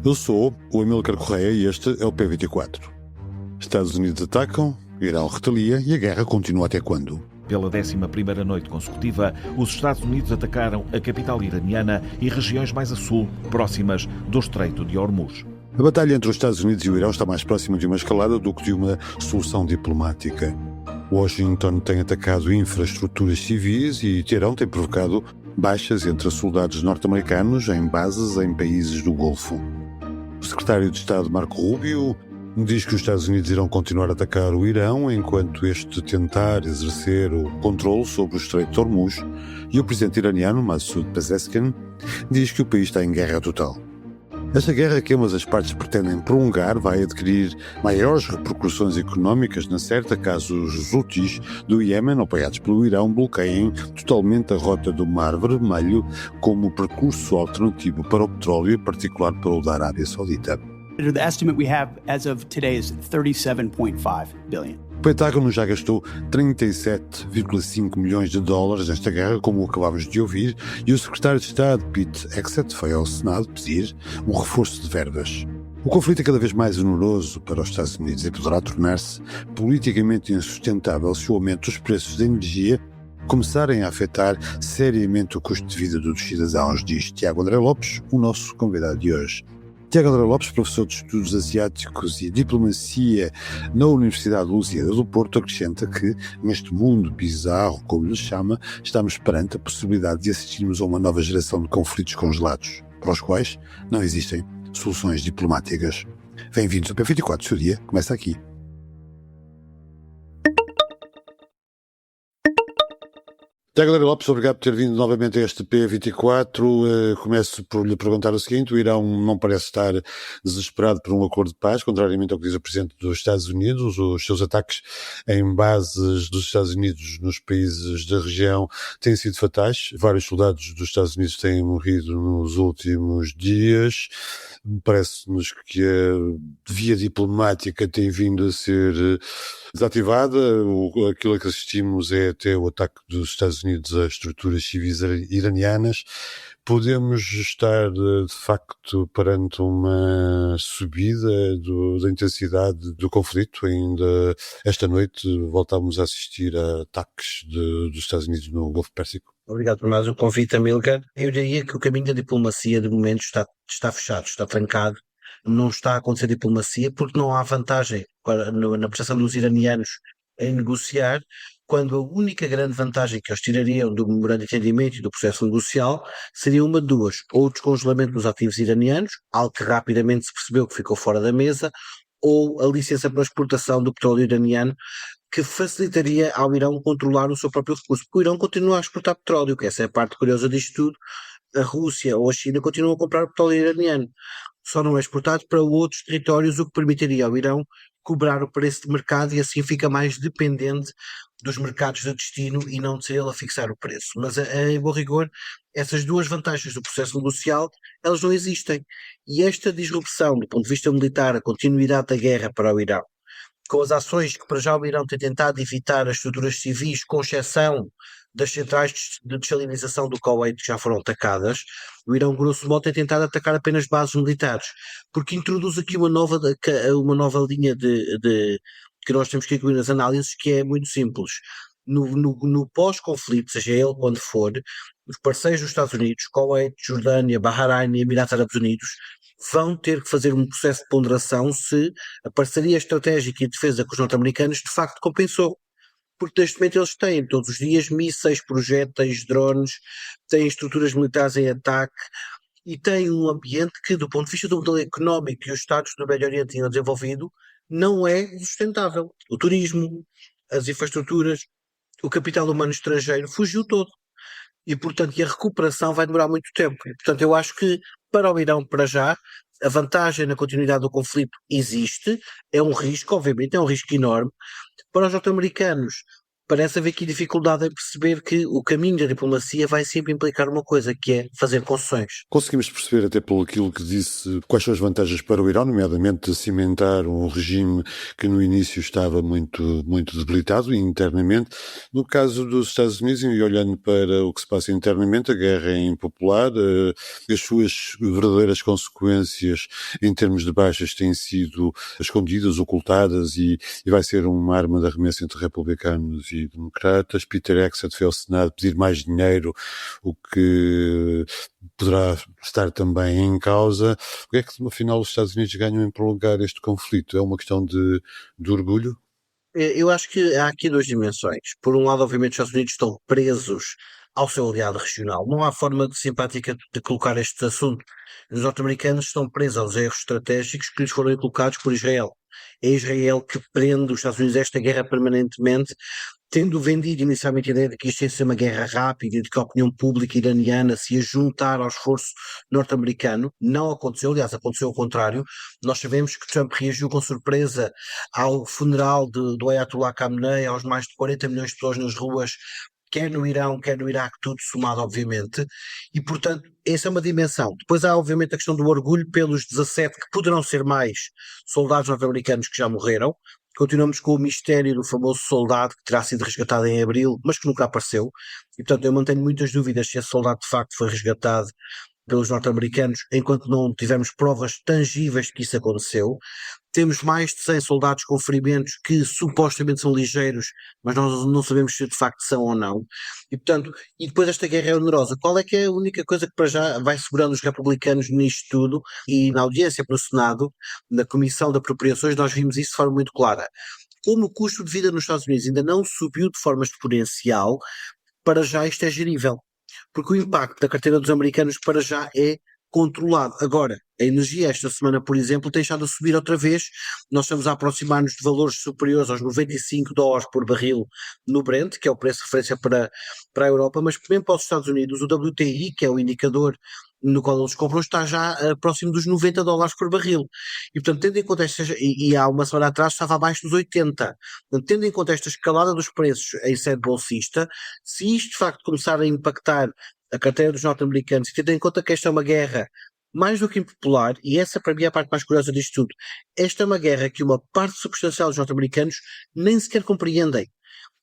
Eu sou o Amílcar Correia e este é o P24. Estados Unidos atacam, Irão retalia e a guerra continua até quando? Pela 11ª noite consecutiva, os Estados Unidos atacaram a capital iraniana e regiões mais a sul, próximas do Estreito de Hormuz. A batalha entre os Estados Unidos e o Irão está mais próxima de uma escalada do que de uma solução diplomática. Washington tem atacado infraestruturas civis e Teherão tem provocado baixas entre soldados norte-americanos em bases em países do Golfo. O secretário de Estado Marco Rubio diz que os Estados Unidos irão continuar a atacar o Irão enquanto este tentar exercer o controle sobre o Estreito de Hormuz, e o presidente iraniano Masoud Pezeshkian diz que o país está em guerra total. Esta guerra que ambas as partes pretendem prolongar vai adquirir maiores repercussões económicas na certa caso os Houthis do Iémen, apoiados pelo Irão, bloqueiem totalmente a rota do Mar Vermelho como percurso alternativo para o petróleo, em particular para o da Arábia Saudita. The estimate we have as of today is 37.5 billion. O Pentágono já gastou 37,5 milhões de dólares nesta guerra, como acabámos de ouvir, e o secretário de Estado, Pete Hegseth, foi ao Senado pedir um reforço de verbas. O conflito é cada vez mais oneroso para os Estados Unidos e poderá tornar-se politicamente insustentável se o aumento dos preços da energia começarem a afetar seriamente o custo de vida dos cidadãos, diz Tiago André Lopes, o nosso convidado de hoje. Tiago André Lopes, professor de Estudos Asiáticos e Diplomacia na Universidade de Lusíada do Porto, acrescenta que, neste mundo bizarro, como lhe chama, estamos perante a possibilidade de assistirmos a uma nova geração de conflitos congelados, para os quais não existem soluções diplomáticas. Bem-vindos ao P24, o seu dia começa aqui. Tiago André Lopes, obrigado por ter vindo novamente a este P24. Começo por lhe perguntar o seguinte: o Irão não parece estar desesperado por um acordo de paz, contrariamente ao que diz o Presidente dos Estados Unidos. Os seus ataques em bases dos Estados Unidos nos países da região têm sido fatais. Vários soldados dos Estados Unidos têm morrido nos últimos dias. Parece-nos que a via diplomática tem vindo a ser desativada. Aquilo a que assistimos é até o ataque dos Estados Unidos a estruturas civis iranianas. Podemos estar, de facto, perante uma subida da intensidade do conflito. Ainda esta noite voltámos a assistir a ataques dos Estados Unidos no Golfo Pérsico. Obrigado por mais o convite, Amílcar. Eu diria que o caminho da diplomacia, de momento, está fechado, está trancado. Não está a acontecer diplomacia porque não há vantagem na prestação dos iranianos em negociar, quando a única grande vantagem que eles tirariam do memorando de entendimento e do processo negocial seria uma de duas: ou o descongelamento dos ativos iranianos, algo que rapidamente se percebeu que ficou fora da mesa, ou a licença para a exportação do petróleo iraniano, que facilitaria ao Irão controlar o seu próprio recurso, porque o Irão continua a exportar petróleo, que essa é a parte curiosa disto tudo. A Rússia ou a China continuam a comprar petróleo iraniano, só não é exportado para outros territórios, o que permitiria ao Irão cobrar o preço de mercado e assim fica mais dependente dos mercados de destino e não de ser ele a fixar o preço. Mas, em bom rigor, essas duas vantagens do processo negocial, elas não existem. E esta disrupção, do ponto de vista militar, a continuidade da guerra para o Irão, com as ações que para já o Irão tem tentado evitar as estruturas civis, com exceção das centrais de dessalinização do Kuwait que já foram atacadas, o Irão, grosso modo, tem tentado atacar apenas bases militares, porque introduz aqui uma nova linha que nós temos que incluir nas análises, que é muito simples. No pós-conflito, seja ele quando for, os parceiros dos Estados Unidos, Kuwait, Jordânia, Bahrein e Emirados Árabes Unidos, vão ter que fazer um processo de ponderação se a parceria estratégica e defesa com os norte-americanos de facto compensou. Porque neste momento eles têm todos os dias mísseis, projéteis, drones, têm estruturas militares em ataque e têm um ambiente que, do ponto de vista do modelo económico que os Estados do Médio Oriente tinham desenvolvido, não é sustentável. O turismo, as infraestruturas, o capital humano estrangeiro fugiu todo. E, portanto, a recuperação vai demorar muito tempo. E, portanto, eu acho que para o Irão, para já, a vantagem na continuidade do conflito existe, é um risco, obviamente, é um risco enorme. Para os norte-americanos, parece haver aqui dificuldade em perceber que o caminho da diplomacia vai sempre implicar uma coisa, que é fazer concessões. Conseguimos perceber, até pelo aquilo que disse, quais são as vantagens para o Irão, nomeadamente cimentar um regime que no início estava muito debilitado internamente. No caso dos Estados Unidos, e olhando para o que se passa internamente, a guerra é impopular, as suas verdadeiras consequências em termos de baixas têm sido escondidas, ocultadas, e vai ser uma arma de arremesso entre republicanos e democratas. Peter Hegseth foi ao Senado pedir mais dinheiro, o que poderá estar também em causa. O que é que, afinal, os Estados Unidos ganham em prolongar este conflito? É uma questão de orgulho? Eu acho que há aqui duas dimensões. Por um lado, obviamente, os Estados Unidos estão presos ao seu aliado regional. Não há forma simpática de colocar este assunto. Os norte-americanos estão presos aos erros estratégicos que lhes foram colocados por Israel. É Israel que prende os Estados Unidos a esta guerra permanentemente, tendo vendido inicialmente a ideia de que isto ia ser uma guerra rápida e de que a opinião pública iraniana se ia juntar ao esforço norte-americano. Não aconteceu, aliás, aconteceu o contrário. Nós sabemos que Trump reagiu com surpresa ao funeral do Ayatollah Khamenei, aos mais de 40 milhões de pessoas nas ruas, quer no Irão, quer no Iraque, tudo somado, obviamente, e portanto, essa é uma dimensão. Depois há, obviamente, a questão do orgulho pelos 17 que poderão ser mais soldados norte-americanos que já morreram. Continuamos com o mistério do famoso soldado que terá sido resgatado em abril, mas que nunca apareceu, e portanto eu mantenho muitas dúvidas se esse soldado de facto foi resgatado pelos norte-americanos, enquanto não tivermos provas tangíveis de que isso aconteceu. Temos mais de 100 soldados com ferimentos que supostamente são ligeiros, mas nós não sabemos se de facto são ou não. E portanto, e depois esta guerra é onerosa. Qual é que é a única coisa que para já vai segurando os republicanos nisto tudo? E na audiência para o Senado, na Comissão de Apropriações, nós vimos isso de forma muito clara. Como o custo de vida nos Estados Unidos ainda não subiu de forma exponencial, para já isto é gerível. Porque o impacto da carteira dos americanos para já é controlado. Agora, a energia esta semana, por exemplo, tem estado a subir outra vez. Nós estamos a aproximar-nos de valores superiores aos $95 por barril no Brent, que é o preço de referência para a Europa, mas mesmo para os Estados Unidos, o WTI, que é o indicador no qual eles compram, está já próximo dos $90 por barril. E portanto, tendo em conta e há uma semana atrás estava abaixo dos 80. Portanto, tendo em conta esta escalada dos preços em sede bolsista, se isto de facto começar a impactar a carteira dos norte-americanos, e tendo em conta que esta é uma guerra mais do que impopular, e essa para mim é a parte mais curiosa disto tudo, esta é uma guerra que uma parte substancial dos norte-americanos nem sequer compreendem.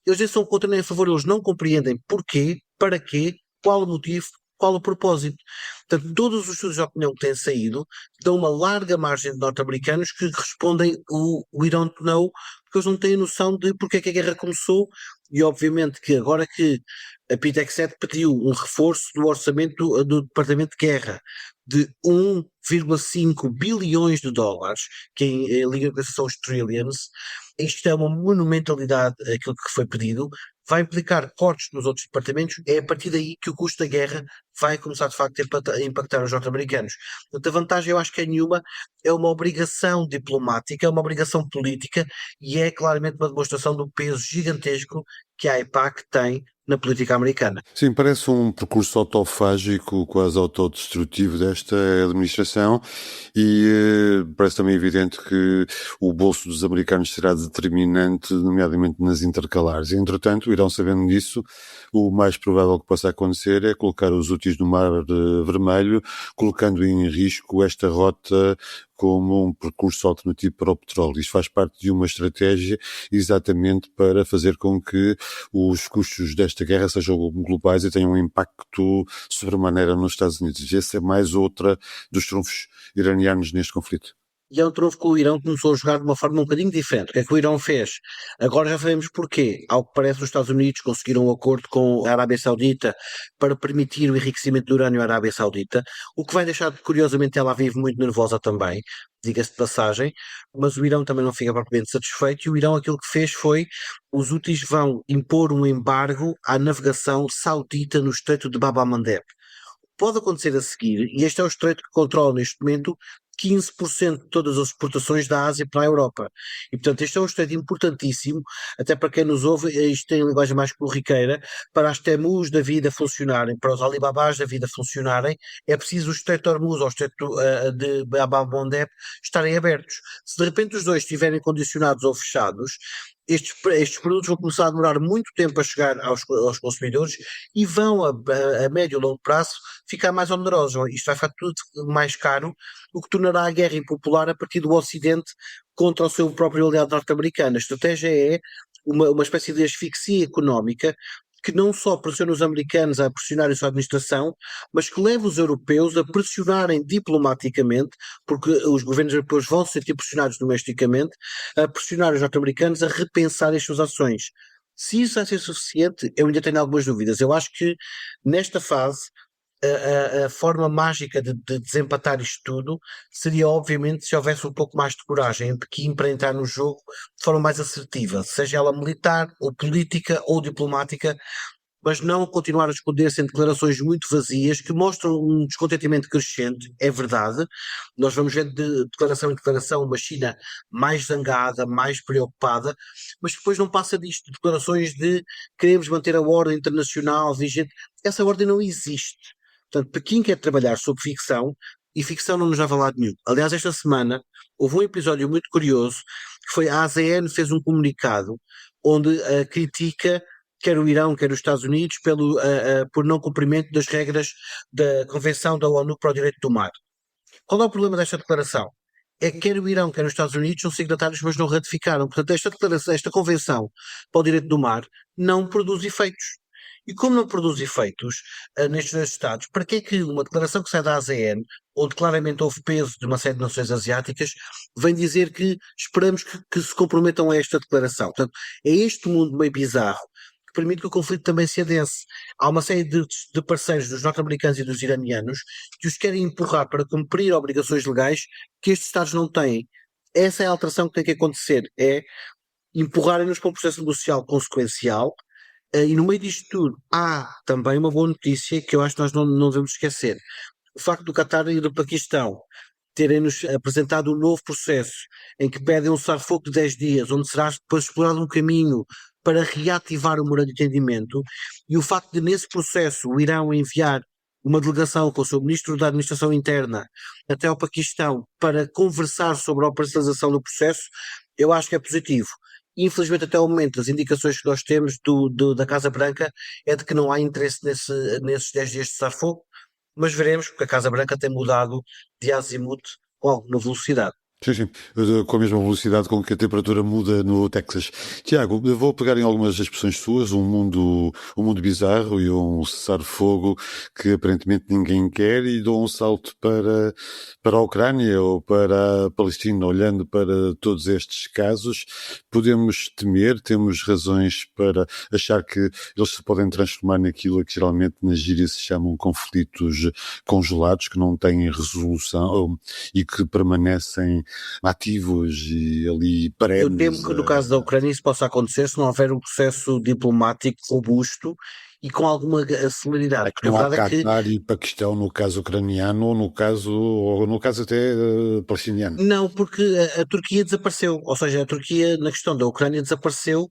Eles nem são contra nem a favor, eles não compreendem porquê, para quê, qual o motivo, qual o propósito. Portanto, todos os estudos de opinião que têm saído dão uma larga margem de norte-americanos que respondem o "we don't know", porque eles não têm noção de porque é que a guerra começou, e obviamente que agora que a PITEC-7 pediu um reforço do orçamento do Departamento de Guerra de 1,5 bilhões de dólares, que em língua inglesa são os trillions, isto é uma monumentalidade aquilo que foi pedido, vai implicar cortes nos outros departamentos, é a partir daí que o custo da guerra vai começar de facto a impactar os norte-americanos. Portanto, a vantagem eu acho que é nenhuma, é uma obrigação diplomática, é uma obrigação política e é claramente uma demonstração do peso gigantesco que a AIPAC tem na política americana. Sim, parece um percurso autofágico, quase autodestrutivo desta administração, e parece também evidente que o bolso dos americanos será determinante, nomeadamente nas intercalares. Entretanto, o Irão, sabendo disso, o mais provável que possa acontecer é colocar os úteis no Mar Vermelho, colocando em risco esta rota como um percurso alternativo para o petróleo. Isto faz parte de uma estratégia exatamente para fazer com que os custos desta guerra sejam globais e tenham um impacto sobremaneira nos Estados Unidos. Essa é mais outra dos trunfos iranianos neste conflito. E é um trunfo que o Irão começou a jogar de uma forma um bocadinho diferente. O que é que o Irão fez? Agora já sabemos porquê. Ao que parece, os Estados Unidos conseguiram um acordo com a Arábia Saudita para permitir o enriquecimento de urânio à Arábia Saudita, o que vai deixar, curiosamente, ela vive muito nervosa também, diga-se de passagem, mas o Irão também não fica propriamente satisfeito, e o Irão aquilo que fez foi, os Houthis vão impor um embargo à navegação saudita no Estreito de Bab el-Mandeb. Pode acontecer a seguir, e este é o estreito que controla neste momento 15% de todas as exportações da Ásia para a Europa. E, portanto, este é um estreito importantíssimo, até para quem nos ouve, isto tem linguagem mais corriqueira, para as Temus da vida funcionarem, para os Alibabás da vida funcionarem, é preciso o estreito de Hormuz ou o estreito de Bab el-Mandeb estarem abertos. Se de repente os dois estiverem condicionados ou fechados, estes produtos vão começar a demorar muito tempo a chegar aos consumidores e vão a médio e longo prazo ficar mais onerosos. Isto vai ficar tudo mais caro, o que tornará a guerra impopular a partir do Ocidente contra o seu próprio aliado norte-americano. A estratégia é uma espécie de asfixia económica que não só pressiona os americanos a pressionar a sua administração, mas que leva os europeus a pressionarem diplomaticamente, porque os governos europeus vão se sentir pressionados domesticamente, a pressionar os norte-americanos a repensar as suas ações. Se isso vai ser suficiente, eu ainda tenho algumas dúvidas. Eu acho que nesta fase a forma mágica de desempatar isto tudo seria obviamente se houvesse um pouco mais de coragem em Pequim para entrar no jogo de forma mais assertiva, seja ela militar, ou política, ou diplomática, mas não continuar a esconder-se em declarações muito vazias que mostram um descontentamento crescente, é verdade. Nós vamos ver de declaração em declaração uma China mais zangada, mais preocupada, mas depois não passa disto, de declarações de queremos manter a ordem internacional vigente. Essa ordem não existe. Portanto, Pequim quer trabalhar sobre ficção e ficção não nos leva a lado nenhum. Aliás, esta semana houve um episódio muito curioso que foi a ASEAN fez um comunicado onde critica quer o Irão, quer os Estados Unidos por não cumprimento das regras da Convenção da ONU para o Direito do Mar. Qual é o problema desta declaração? É que quer o Irão, quer os Estados Unidos são signatários, mas não ratificaram. Portanto, esta Convenção para o Direito do Mar não produz efeitos. E como não produz efeitos nestes dois Estados, para que é que uma declaração que sai da ASEAN, onde claramente houve peso de uma série de nações asiáticas, vem dizer que esperamos que se comprometam a esta declaração? Portanto, é este mundo meio bizarro que permite que o conflito também se adense. Há uma série de parceiros dos norte-americanos e dos iranianos que os querem empurrar para cumprir obrigações legais que estes Estados não têm. Essa é a alteração que tem que acontecer, é empurrarem-nos para um processo negocial consequencial. E no meio disto tudo, há também uma boa notícia que eu acho que nós não devemos esquecer. O facto do Qatar e do Paquistão terem-nos apresentado um novo processo em que pedem um cessar-fogo de 10 dias, onde será depois explorado um caminho para reativar o memorando de entendimento, e o facto de nesse processo o Irão enviar uma delegação com o seu ministro da Administração Interna até ao Paquistão para conversar sobre a operacionalização do processo, eu acho que é positivo. Infelizmente, até o momento, as indicações que nós temos da Casa Branca é de que não há interesse nesses 10 dias de cessar-fogo, mas veremos, porque a Casa Branca tem mudado de azimuth com alguma velocidade. Sim, com a mesma velocidade com que a temperatura muda no Texas. Tiago, eu vou pegar em algumas expressões suas, um mundo bizarro e um cessar-fogo que aparentemente ninguém quer, e dou um salto para a Ucrânia ou para a Palestina. Olhando para todos estes casos, podemos temer, temos razões para achar que eles se podem transformar naquilo que geralmente na gíria se chamam conflitos congelados, que não têm resolução e que permanecem ativos e ali perenes. Eu temo que no caso da Ucrânia isso possa acontecer se não houver um processo diplomático robusto e com alguma celeridade. Porque não há Qatar e Paquistão no caso ucraniano ou no caso até palestiniano. Não, porque a Turquia desapareceu, ou seja, a Turquia na questão da Ucrânia desapareceu.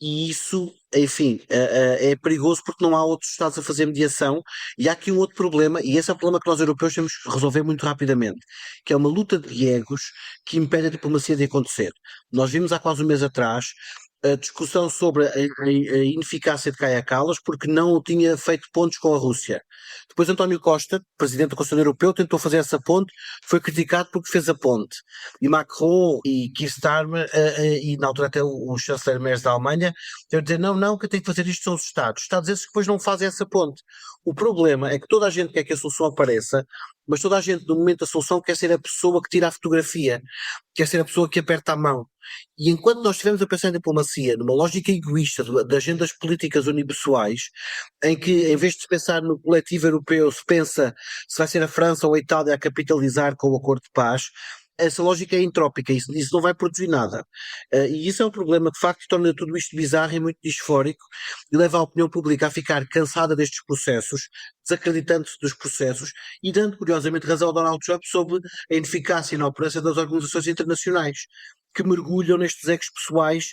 E isso, enfim, é perigoso porque não há outros Estados a fazer mediação, e há aqui um outro problema, e esse é o problema que nós europeus temos que resolver muito rapidamente, que é uma luta de egos que impede a diplomacia de acontecer. Nós vimos há quase um mês atrás a discussão sobre a ineficácia de Kaja Kallas porque não tinha feito pontos com a Rússia. Depois António Costa, presidente do Conselho Europeu, tentou fazer essa ponte, foi criticado porque fez a ponte. E Macron e Keir Starmer, e na altura até o chanceler Merz da Alemanha, eu dizer não, quem tem que fazer isto são os Estados esses que depois não fazem essa ponte. O problema é que toda a gente quer que a solução apareça, mas toda a gente no momento da solução quer ser a pessoa que tira a fotografia, quer ser a pessoa que aperta a mão. E enquanto nós estivermos a pensar em diplomacia numa lógica egoísta de agendas políticas unipessoais, em que em vez de se pensar no coletivo europeu se pensa se vai ser a França ou a Itália a capitalizar com o acordo de paz, essa lógica é entrópica, isso não vai produzir nada. E isso é um problema que de facto torna tudo isto bizarro e muito disfórico e leva a opinião pública a ficar cansada destes processos, desacreditando-se dos processos e dando curiosamente razão ao Donald Trump sobre a ineficácia e a inoperância das organizações internacionais que mergulham nestes egos pessoais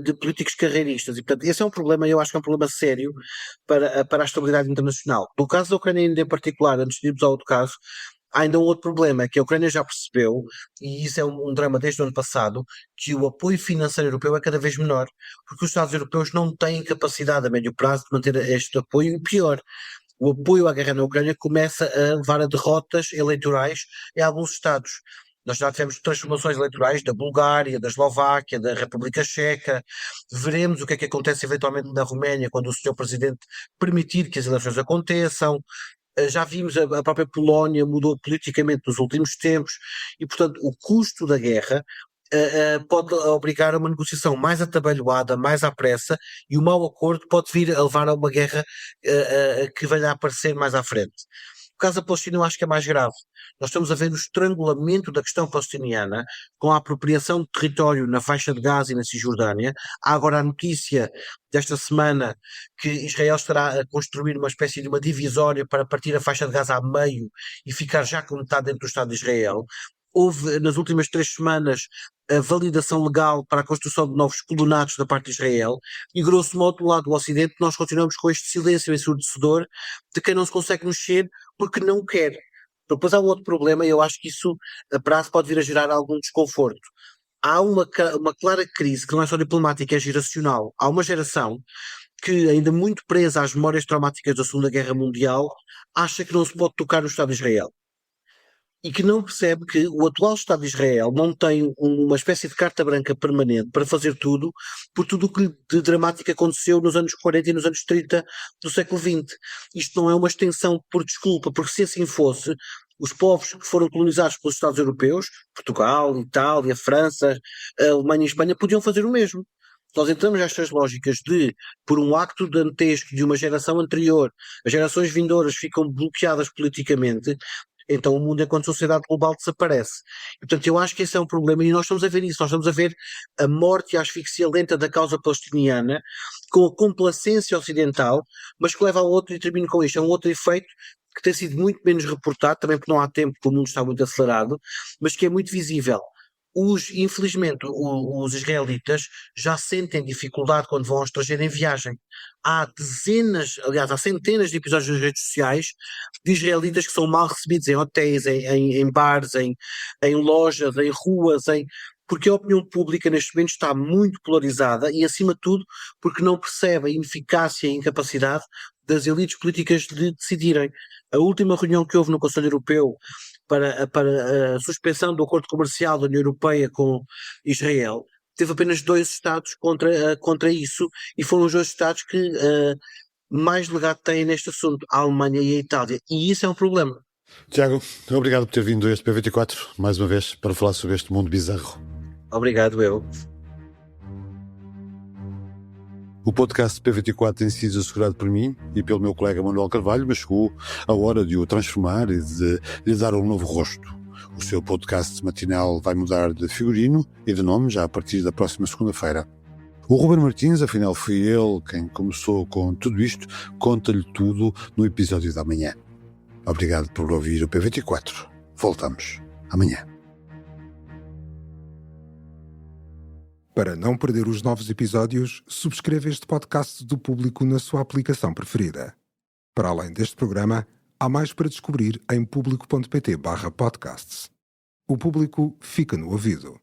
de políticos carreiristas. E, portanto, esse é um problema, eu acho que é um problema sério para a estabilidade internacional. No caso da Ucrânia ainda em particular, antes de irmos ao outro caso, há ainda um outro problema, é que a Ucrânia já percebeu, e isso é um drama desde o ano passado, que o apoio financeiro europeu é cada vez menor, porque os Estados europeus não têm capacidade a médio prazo de manter este apoio, e pior, o apoio à guerra na Ucrânia começa a levar a derrotas eleitorais em alguns Estados. Nós já tivemos transformações eleitorais da Bulgária, da Eslováquia, da República Checa. Veremos o que é que acontece eventualmente na Roménia quando o Sr. Presidente permitir que as eleições aconteçam. Já vimos a própria Polónia mudou politicamente nos últimos tempos e, portanto, o custo da guerra pode obrigar a uma negociação mais atabalhoada, mais à pressa, e o mau acordo pode vir a levar a uma guerra que venha a aparecer mais à frente. O caso da Palestina eu acho que é mais grave. Nós estamos a ver o estrangulamento da questão palestiniana com a apropriação de território na faixa de Gaza e na Cisjordânia. Há agora a notícia desta semana que Israel estará a construir uma espécie de uma divisória para partir a faixa de Gaza a meio e ficar já com metade dentro do Estado de Israel. Houve nas últimas 3 semanas a validação legal para a construção de novos colonatos da parte de Israel e, grosso modo, do lado do Ocidente, nós continuamos com este silêncio ensurdecedor de quem não se consegue mexer porque não quer. Depois há um outro problema e eu acho que isso a prazo pode vir a gerar algum desconforto. Há uma clara crise que não é só diplomática, é geracional. Há uma geração que, ainda muito presa às memórias traumáticas da Segunda Guerra Mundial, acha que não se pode tocar no Estado de Israel. E que não percebe que o atual Estado de Israel não tem uma espécie de carta branca permanente para fazer tudo, por tudo o que de dramático aconteceu nos anos 40 e nos anos 30 do século XX. Isto não é uma extensão por desculpa, porque se assim fosse, os povos que foram colonizados pelos Estados europeus, Portugal, Itália, França, Alemanha e Espanha, podiam fazer o mesmo. Nós entramos nestas lógicas de, por um acto dantesco de uma geração anterior, as gerações vindouras ficam bloqueadas politicamente. Então o mundo enquanto sociedade global desaparece. E, portanto, eu acho que esse é um problema e nós estamos a ver isso. Nós estamos a ver a morte e a asfixia lenta da causa palestiniana com a complacência ocidental, mas que leva a outro, e termino com isto, é um outro efeito que tem sido muito menos reportado, também porque não há tempo, porque o mundo está muito acelerado, mas que é muito visível. Infelizmente, os israelitas já sentem dificuldade quando vão ao estrangeiro em viagem. Há centenas de episódios nas redes sociais de israelitas que são mal recebidos em hotéis, em bares, em lojas, em ruas, porque a opinião pública neste momento está muito polarizada e, acima de tudo, porque não percebe a ineficácia e a incapacidade das elites políticas de decidirem. A última reunião que houve no Conselho Europeu para a suspensão do acordo comercial da União Europeia com Israel, teve apenas 2 Estados contra isso, e foram os 2 Estados que mais legado têm neste assunto, a Alemanha e a Itália, e isso é um problema. Tiago, obrigado por ter vindo a este P24, mais uma vez, para falar sobre este mundo bizarro. Obrigado, eu. O podcast P24 tem sido assegurado por mim e pelo meu colega Manuel Carvalho, mas chegou a hora de o transformar e de lhe dar um novo rosto. O seu podcast matinal vai mudar de figurino e de nome já a partir da próxima segunda-feira. O Ruben Martins, afinal foi ele quem começou com tudo isto, conta-lhe tudo no episódio da manhã. Obrigado por ouvir o P24. Voltamos amanhã. Para não perder os novos episódios, subscreva este podcast do Público na sua aplicação preferida. Para além deste programa, há mais para descobrir em público.pt/podcasts. O Público fica no ouvido.